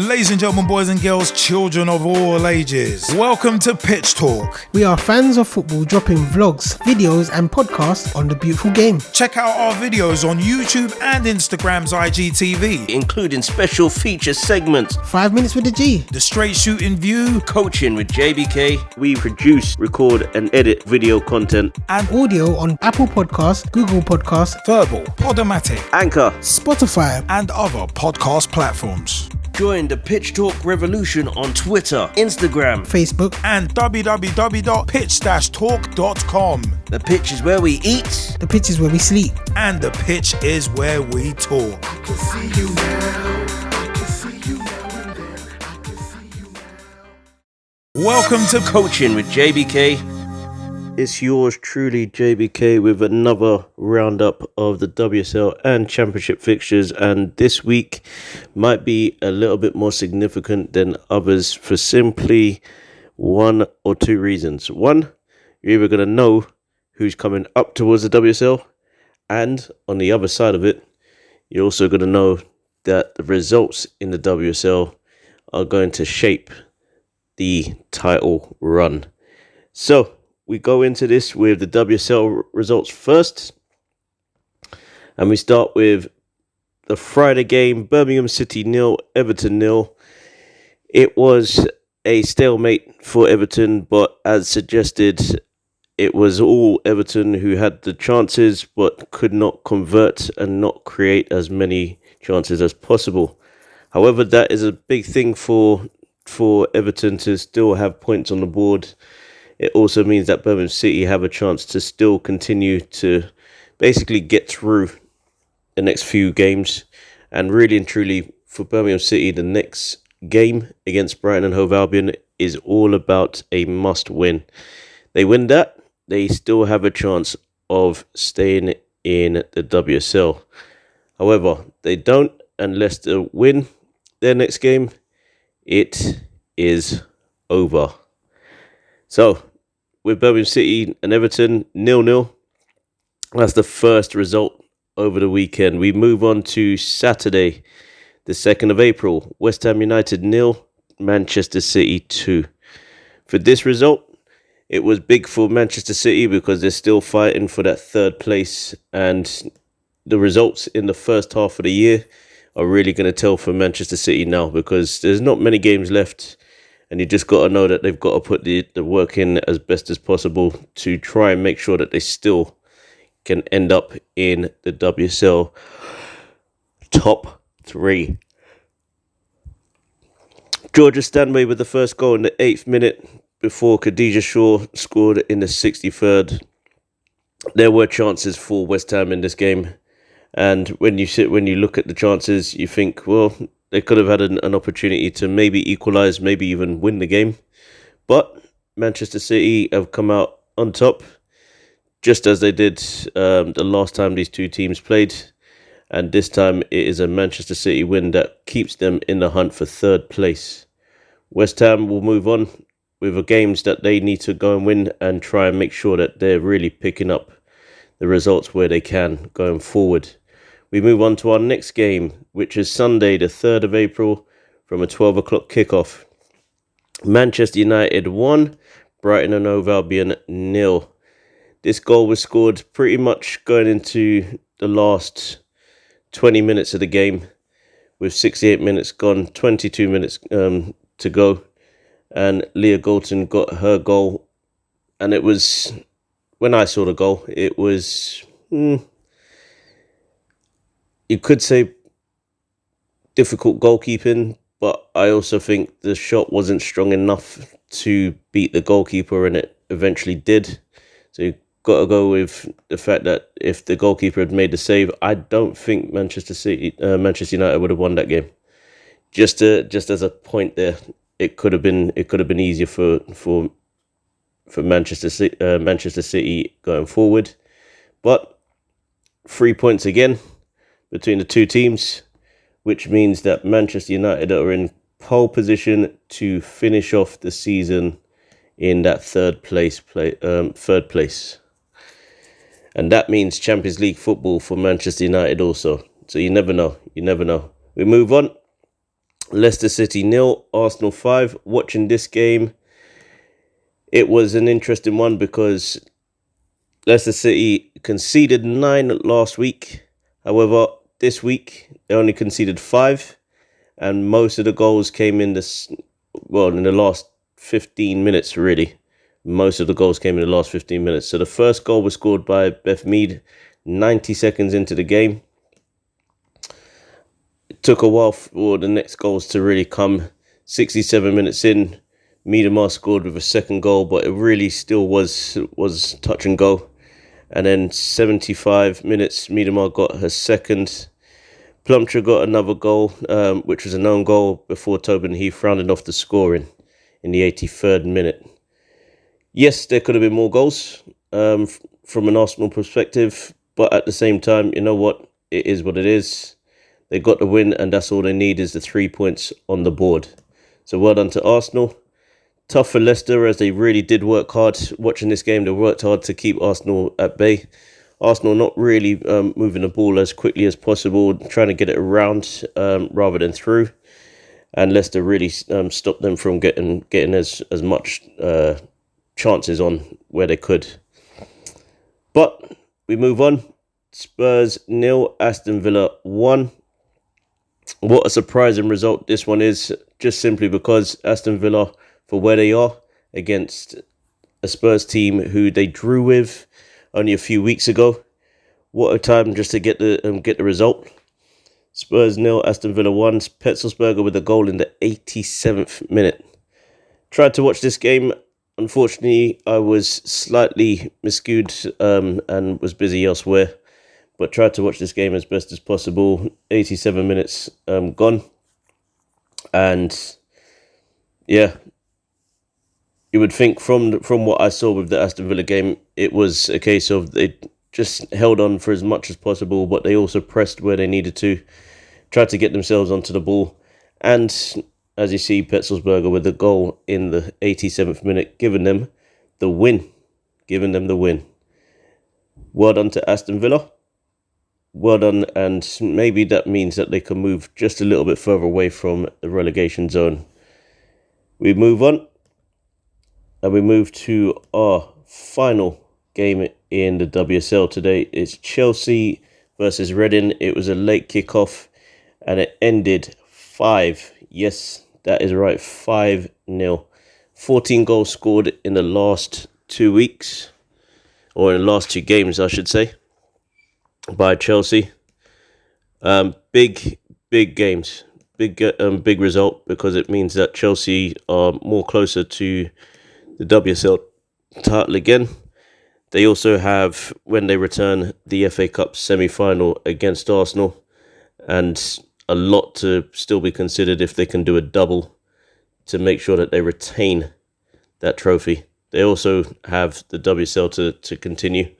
Ladies and gentlemen, boys and girls, children of all ages, welcome to Pitch Talk. We are fans of football dropping vlogs, videos and podcasts on the beautiful game. Check out our videos on YouTube and Instagram's IGTV, including special feature segments, 5 minutes with the G, the straight shooting view, coaching with JBK. We produce, record and edit video content and audio on Apple Podcasts, Google Podcasts, Verbal, Podomatic, Anchor, Spotify and other podcast platforms. Join the Pitch Talk revolution on Twitter, Instagram, Facebook and www.pitch-talk.com. The pitch is where we eat. The pitch is where we sleep. And the pitch is where we talk. I can see you now. I can see you now and then. I can see you now. Welcome to Coaching with JBK. It's yours truly, JBK, with another roundup of the WSL and Championship fixtures, and this week might be a little bit more significant than others for simply one or two reasons. One, you're either going to know who's coming up towards the WSL, and on the other side of it, you're also going to know that the results in the WSL are going to shape the title run. So, we go into this with the WSL results first. And we start with the Friday game, Birmingham City 0, Everton 0. It was a stalemate for Everton, but as suggested, it was all Everton who had the chances, but could not convert and not create as many chances as possible. However, that is a big thing for Everton to still have points on the board. It also means that Birmingham City have a chance to still continue to basically get through the next few games. And really and truly, for Birmingham City, the next game against Brighton and Hove Albion is all about a must-win. They win that, they still have a chance of staying in the WSL. However, they don't, and Leicester win their next game, it is over. So, with Birmingham City and Everton 0-0, that's the first result over the weekend. We move on to Saturday, the 2nd of April. West Ham United 0, Manchester City 2. For this result, it was big for Manchester City because they're still fighting for that third place, and the results in the first half of the year are really going to tell for Manchester City now, because there's not many games left. And you just got to know that they've got to put the work in as best as possible to try and make sure that they still can end up in the WSL top 3. Georgia Stanway with the first goal in the 8th minute before Khadija Shaw scored in the 63rd. There were chances for West Ham in this game. And when you look at the chances, you think, well, they could have had an opportunity to maybe equalise, maybe even win the game. But Manchester City have come out on top, just as they did the last time these two teams played. And this time it is a Manchester City win that keeps them in the hunt for third place. West Ham will move on with the games that they need to go and win and try and make sure that they're really picking up the results where they can going forward. We move on to our next game, which is Sunday, the 3rd of April, from a 12 o'clock kickoff. Manchester United 1, Brighton and Hove Albion 0. This goal was scored pretty much going into the last 20 minutes of the game, with 68 minutes gone, 22 minutes to go. And Leah Galton got her goal. And it was, when I saw the goal, it was... You could say difficult goalkeeping, but I also think the shot wasn't strong enough to beat the goalkeeper, and it eventually did. So you've got to go with the fact that if the goalkeeper had made the save, I don't think Manchester United would have won that game. Just as a point there, it could have been easier for Manchester City going forward, but 3 points again between the two teams, which means that Manchester United are in pole position to finish off the season in that third place. And that means Champions League football for Manchester United also. So you never know. We move on Leicester City 0, Arsenal 5. Watching this game, it was an interesting one because Leicester City conceded 9 last week. However, this week they only conceded 5, and most of the goals came in in the last 15 minutes, really. Most of the goals came in the last 15 minutes. So the first goal was scored by Beth Mead 90 seconds into the game. It took a while for the next goals to really come. 67 minutes in, Miedemar scored with a second goal, but it really still was touch and go. And then 75 minutes, Miedemar got her second. Plumtree got another goal, which was an own goal before Tobin Heath rounded off the scoring in the 83rd minute. Yes, there could have been more goals from an Arsenal perspective, but at the same time, you know what? It is what it is. They got the win, and that's all they need is the 3 points on the board. So well done to Arsenal. Tough for Leicester, as they really did work hard. Watching this game, they worked hard to keep Arsenal at bay. Arsenal not really moving the ball as quickly as possible, trying to get it around rather than through. And Leicester really stopped them from getting as much chances on where they could. But we move on. Spurs 0, Aston Villa 1. What a surprising result this one is, just simply because Aston Villa, for where they are against a Spurs team who they drew with only a few weeks ago. What a time just to get the result. Spurs 0, Aston Villa 1. Petzelsberger with a goal in the 87th minute. Tried to watch this game. Unfortunately, I was slightly miscued and was busy elsewhere. But tried to watch this game as best as possible. 87 minutes gone. And yeah, you would think from what I saw with the Aston Villa game, it was a case of they just held on for as much as possible, but they also pressed where they needed to, tried to get themselves onto the ball. And as you see, Petzelsberger with the goal in the 87th minute, giving them the win. Well done to Aston Villa. Well done, and maybe that means that they can move just a little bit further away from the relegation zone. We move on, and we move to our final game in the WSL today. It's Chelsea versus Reading. It was a late kickoff, and it ended 5. Yes, that is right, 5-0. 14 goals scored in the last 2 weeks, or in the last 2 games, I should say, by Chelsea. Big games, big result, because it means that Chelsea are more closer to the WSL title again. They also have, when they return, the FA Cup semi-final against Arsenal, and a lot to still be considered if they can do a double to make sure that they retain that trophy. They also have the WSL to continue.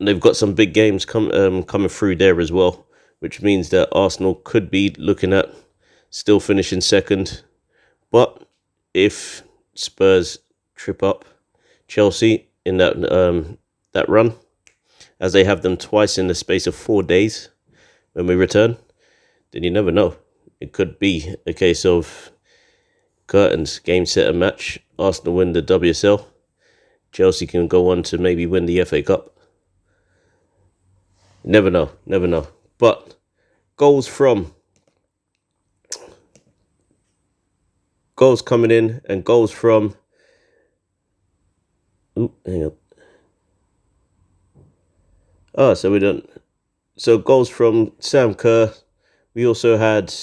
They've got some big games coming through there as well, which means that Arsenal could be looking at still finishing second. But if Spurs trip up Chelsea in that run, as they have them twice in the space of 4 days when we return, then you never know. It could be a case of curtains, game, set and match. Arsenal win the WSL. Chelsea can go on to maybe win the FA Cup. Never know. But goals coming in and goals from... hang on. So we don't... So goals from Sam Kerr. We also had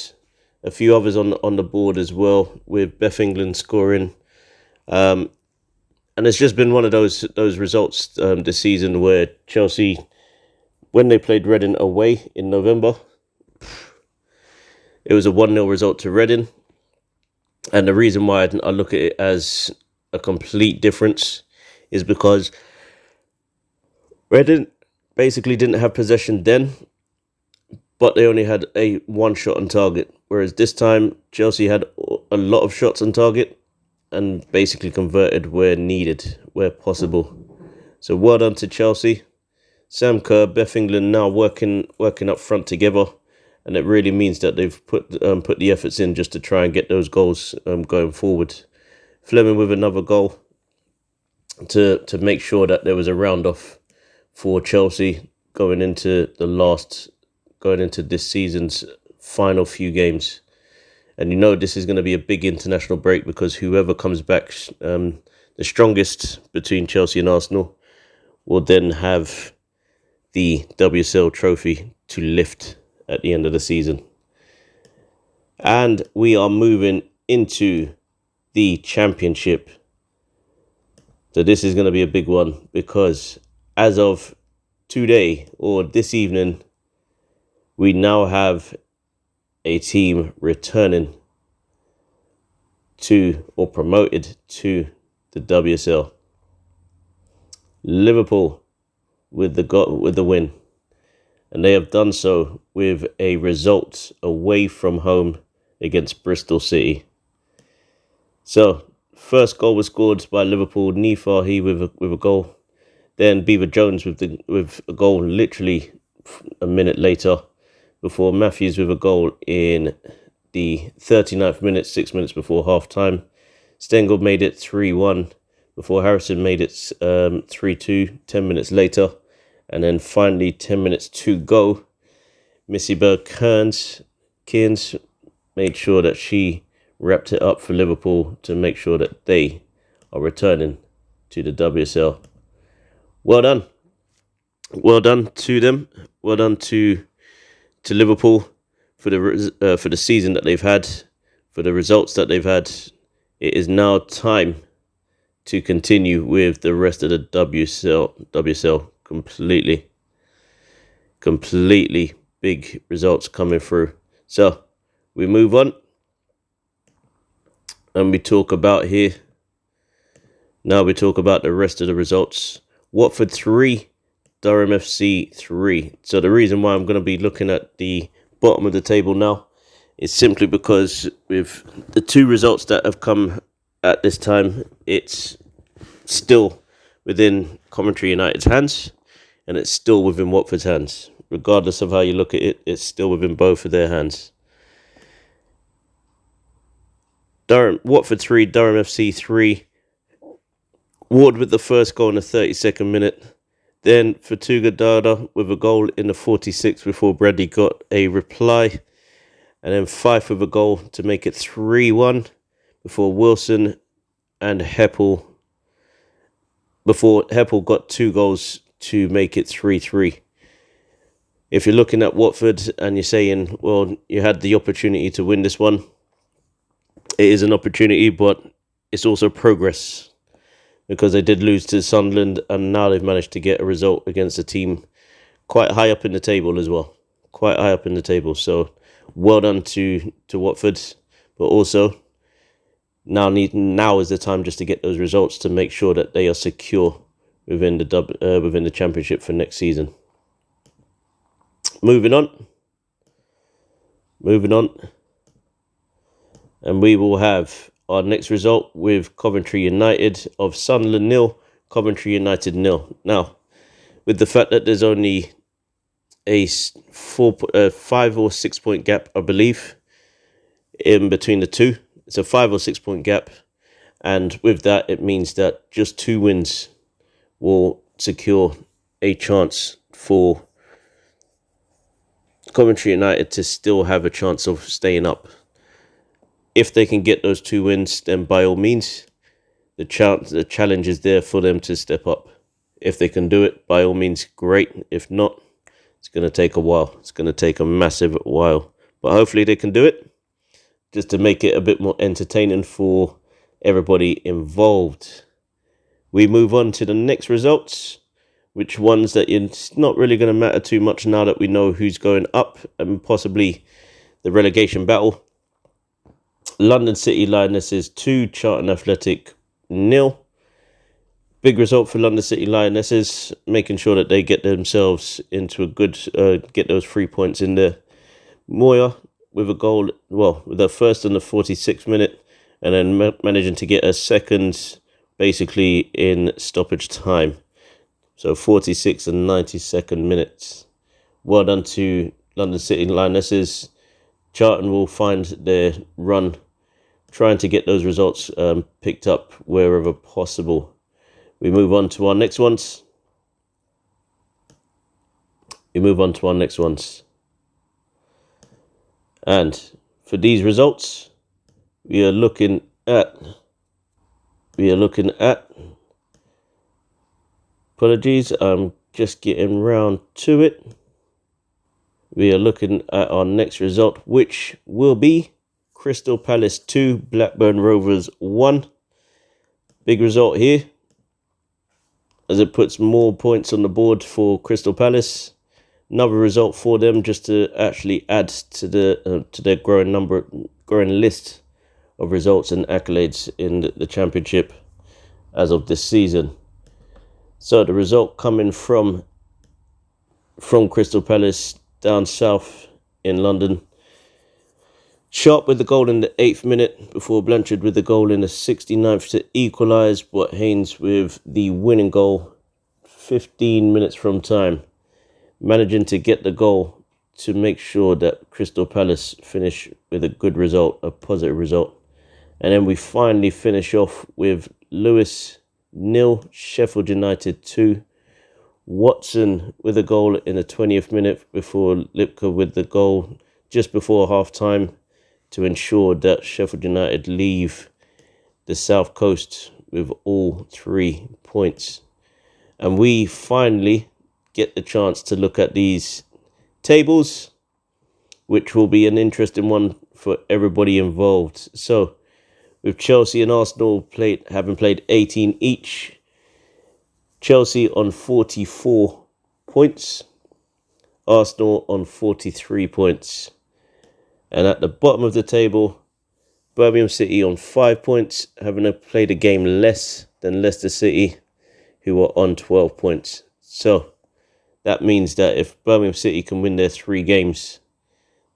a few others on the board as well, with Beth England scoring. And it's just been one of those results this season where Chelsea, when they played Reading away in November, it was a 1-0 result to Reading. And the reason why I look at it as a complete difference is because Reading basically didn't have possession then, but they only had one shot on target. Whereas this time, Chelsea had a lot of shots on target and basically converted where needed, where possible. So well done to Chelsea. Sam Kerr, Beth England now working up front together, and it really means that they've put the efforts in just to try and get those goals going forward. Fleming with another goal to make sure that there was a round off for Chelsea going into this season's final few games. And this is going to be a big international break, because whoever comes back the strongest between Chelsea and Arsenal will then have the WSL trophy to lift at the end of the season. And we are moving into the Championship. So this is going to be a big one, because as of today, or this evening, we now have a team returning to, or promoted to, the WSL. Liverpool with the win, and they have done so with a result away from home against Bristol City. So, first goal was scored by Liverpool, Nifahi with a goal. Then Beaver Jones with a goal literally a minute later, before Matthews with a goal in the 39th minute, 6 minutes before half time. Stengel made it 3-1 before Harrison made it 3-2 10 minutes later. And then finally, 10 minutes to go, Missy Berg Kearns made sure that she wrapped it up for Liverpool to make sure that they are returning to the WSL. Well done. Well done to them. Well done to Liverpool for the season that they've had, for the results that they've had. It is now time to continue with the rest of the WSL. Completely big results coming through. So we move on, and we talk about here. Now we talk about the rest of the results. Watford 3, Durham FC 3. So the reason why I'm going to be looking at the bottom of the table now is simply because with the two results that have come at this time, it's still within Coventry United's hands, and it's still within Watford's hands. Regardless of how you look at it, it's still within both of their hands. Watford 3, Durham FC 3. Ward with the first goal in the 32nd minute. Then Fatuga Dada with a goal in the 46th before Bradley got a reply. And then Fife with a goal to make it 3-1 before Wilson and Heppel. Before Heppel got 2 goals to make it 3-3. If you're looking at Watford and you're saying, well, you had the opportunity to win this one, it is an opportunity, but it's also progress, because they did lose to Sunderland, and now they've managed to get a result against a team quite high up in the table as well. Quite high up in the table. So well done to Watford, but also now is the time just to get those results to make sure that they are secure within the Championship for next season. Moving on. And we will have our next result with Coventry United of Sunderland 0, Coventry United 0. Now, with the fact that there's only a 5 or 6 point gap, I believe, in between the two. It's a 5 or 6 point gap. And with that, it means that just 2 wins will secure a chance for Coventry United to still have a chance of staying up. If they can get those 2 wins, then by all means, the challenge is there for them to step up. If they can do it, by all means, great. If not, it's going to take a while. It's going to take a massive while. But hopefully they can do it, just to make it a bit more entertaining for everybody involved. We move on to the next results, which ones that it's not really going to matter too much now that we know who's going up and possibly the relegation battle. London City Lionesses 2, Charlton Athletic 0. Big result for London City Lionesses, making sure that they get themselves into a good, get those 3 points in there. Moya with a goal, with a first in the 46th minute, and then managing to get a second basically in stoppage time. So 46 and 92nd minutes. Well done to London City Lionesses. Charlton will find their run trying to get those results picked up wherever possible. We move on to our next ones. And for these results, we are looking at apologies, I'm just getting round to it. We are looking at our next result, which will be Crystal Palace 2, Blackburn Rovers 1. Big result here, as it puts more points on the board for Crystal Palace. Another result for them, just to actually add to their growing list of results and accolades in the Championship as of this season. So the result coming from Crystal Palace down south in London. Sharp with the goal in the 8th minute before Blanchard with the goal in the 69th to equalise, but Haynes with the winning goal 15 minutes from time, managing to get the goal to make sure that Crystal Palace finish with a good result, a positive result. And then we finally finish off with Lewis 0, Sheffield United 2. Watson with a goal in the 20th minute before Lipka with the goal just before half-time to ensure that Sheffield United leave the South Coast with all 3 points. And we finally get the chance to look at these tables, which will be an interesting one for everybody involved. So, with Chelsea and Arsenal having played 18 each, Chelsea on 44 points, Arsenal on 43 points. And at the bottom of the table, Birmingham City on 5 points, having played a game less than Leicester City, who are on 12 points. So that means that if Birmingham City can win their 3 games,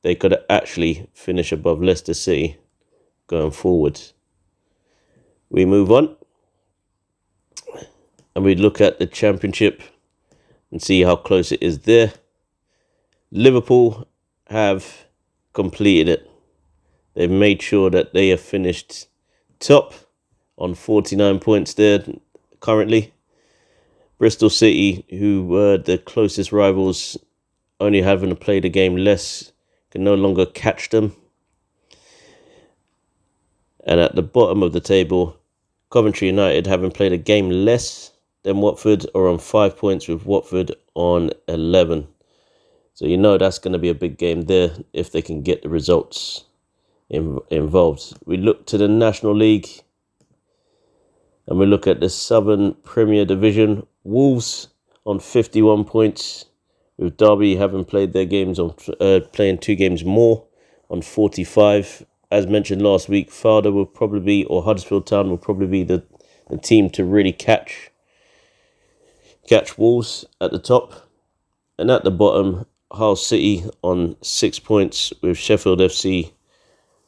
they could actually finish above Leicester City going forward. We move on and we look at the Championship and see how close it is there. Liverpool have completed it. They've made sure that they have finished top on 49 points there currently. Bristol City, who were the closest rivals, only having played a game less, can no longer catch them. And at the bottom of the table, Coventry United, having played a game less than Watford, are on 5 points with Watford on 11. So you know that's going to be a big game there if they can get the results involved. We look to the National League and we look at the Southern Premier Division. Wolves on 51 points, with Derby having played their games playing 2 games more on 45. As mentioned last week, Huddersfield Town will probably be the team to really catch Wolves at the top. And at the bottom, Hull City on 6 points, with Sheffield FC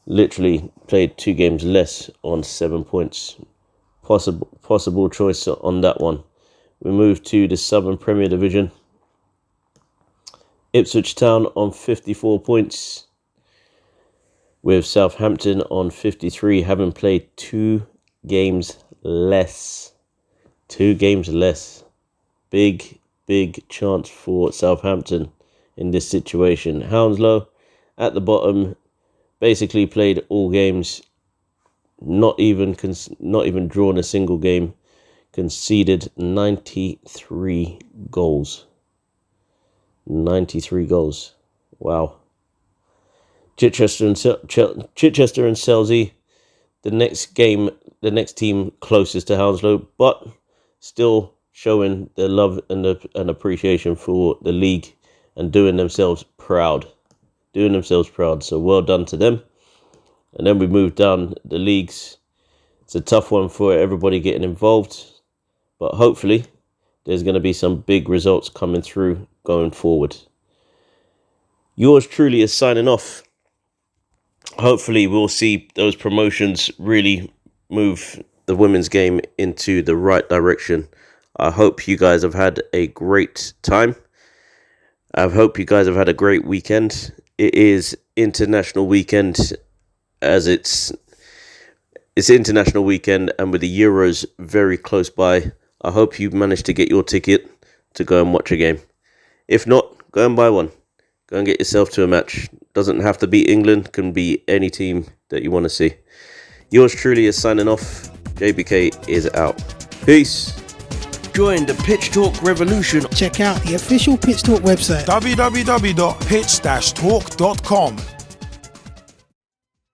literally played 2 games less on 7 points. Possible choice on that one. We move to the Southern Premier Division. Ipswich Town on 54 points, with Southampton on 53, having played 2 games less. 2 games less. Big chance for Southampton in this situation. Hounslow at the bottom, basically played all games, not even drawn a single game, conceded 93 goals. 93 goals. Wow. Chichester and Selsey, the next team closest to Hounslow, but still showing their love and appreciation for the league and doing themselves proud. So well done to them. And then we move down the leagues. It's a tough one for everybody getting involved, but hopefully there's going to be some big results coming through going forward. Yours truly is signing off. Hopefully we'll see those promotions really move the women's game into the right direction. I hope you guys have had a great time. I hope you guys have had a great weekend. It is international weekend, as it's international weekend, and with the Euros very close by, I hope you've managed to get your ticket to go and watch a game. If not, go and buy one. Go and get yourself to a match. Doesn't have to be England, can be any team that you want to see. Yours truly is signing off. JBK is out. Peace. Join the Pitch Talk revolution. Check out the official Pitch Talk website. www.pitch-talk.com.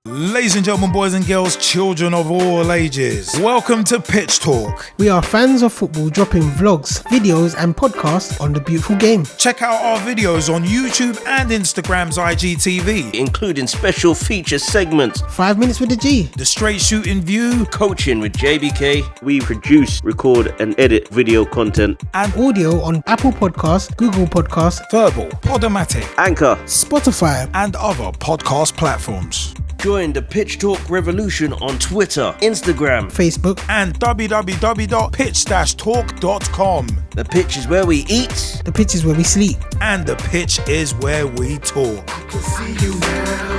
Ladies and gentlemen, boys and girls, children of all ages, welcome to Pitch Talk. We are fans of football dropping vlogs, videos and podcasts on the beautiful game. Check out our videos on YouTube and Instagram's IGTV, including special feature segments, 5 minutes with the G, the straight shooting view, coaching with JBK. We produce, record and edit video content and audio on Apple Podcasts, Google Podcasts, Verbal, Podomatic, Anchor, Spotify and other podcast platforms. Join the Pitch Talk revolution on Twitter, Instagram, Facebook and www.pitch-talk.com. The pitch is where we eat. The pitch is where we sleep. And the pitch is where we talk. I can see you now.